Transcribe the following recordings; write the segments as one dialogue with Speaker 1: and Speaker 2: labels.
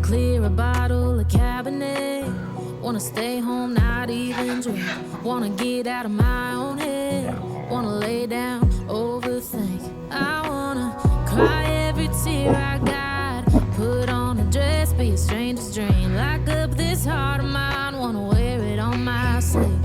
Speaker 1: clear a bottle of Cabernet. Wanna stay home, not even drink. Wanna get out of my own head. Wanna lay down, overthink. I wanna cry every tear I got. Put on a dress, be a stranger's dream. Lock up this heart of mine, wanna wear it on my sleeve.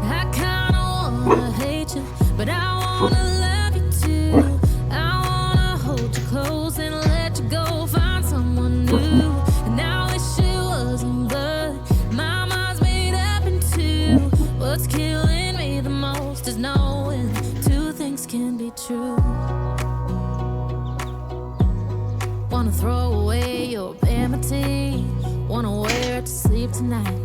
Speaker 1: I kinda wanna hate you, but I wanna love you too. I wanna hold you close and let you go, find someone new. And I wish it wasn't blood, my mind's made up in two. What's killing me the most is knowing two things can be true. Wanna throw away your vanity, wanna wear it to sleep tonight.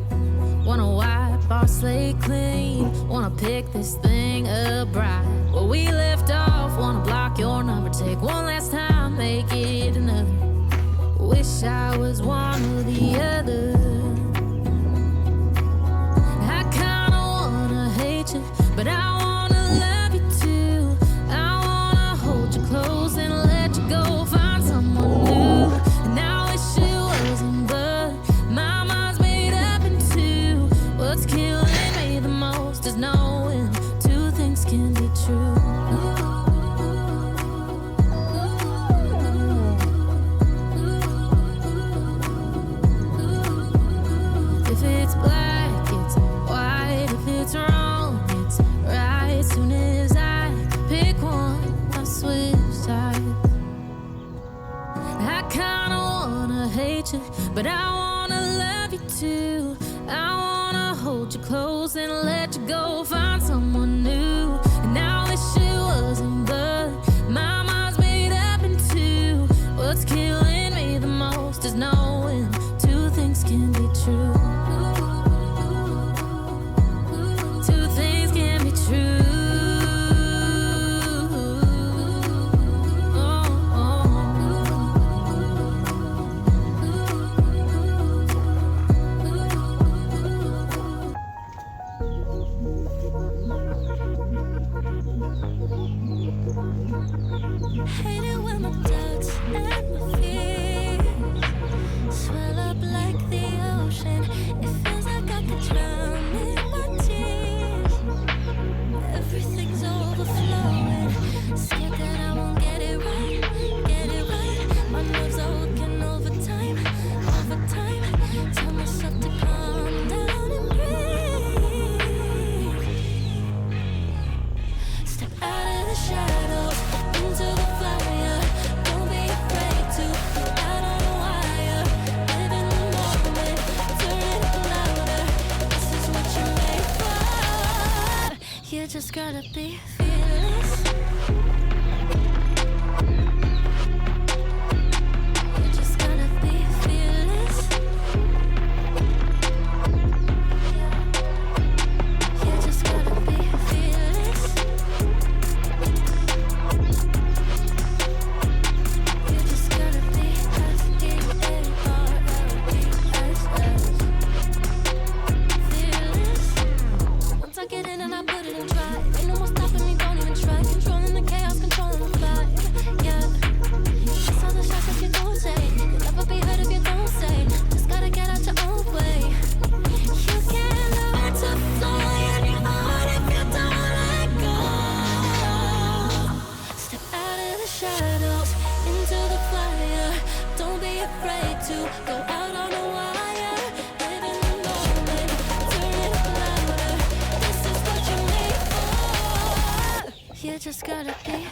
Speaker 1: Wanna wipe our slate clean, wanna pick this thing up right where we left off. Wanna block your number, take one last time, make it another. Wish I was one or the other. I kinda wanna hate you, but I wanna love you too. I wanna hold you close and let you go, find someone new. And I wish it wasn't blood, my mind's made up in two. What's killing me the most is knowing two things can be true. If it's black, it's white. If it's wrong, it's right. Soon as I pick one, I switch sides. I kinda wanna hate you, but I wanna love you too. I wanna hold you close and let you go, find someone new. And I wish it wasn't blood, my mind's made up in two. What's killing me the most is knowing two things can be true. Two things can be true.
Speaker 2: Hate it when my doubts and my fears swell up like the ocean. It feels like I could drown in my tears. Everything's overflowing. Scared that I won't get it right, get it right. My nerves are working overtime, overtime. Tell myself to calm down and breathe. Step out of the shadows, into the fire. Don't be afraid to go out on a wire. Live in the moment, turn it up louder. This is what you're made for. You just gotta be fearless. You just gotta be fearless. You just gotta be fearless. You just gotta be F-E-A-R-L-E-S-S. Fearless. Once I get in and I put it in drive, ain't no more stopping me, don't even try. Controlling the chaos, controlling the vibe. Yeah. It's all the shots that you don't say. You'll never be heard if you don't say. Just gotta get out your own way. You can't learn to fly in your heart if you don't let go. Step out of the shadows, into the fire. Don't be afraid to go out on a wire. Live in the moment, turn it up louder. This is what you're made for. You just gotta be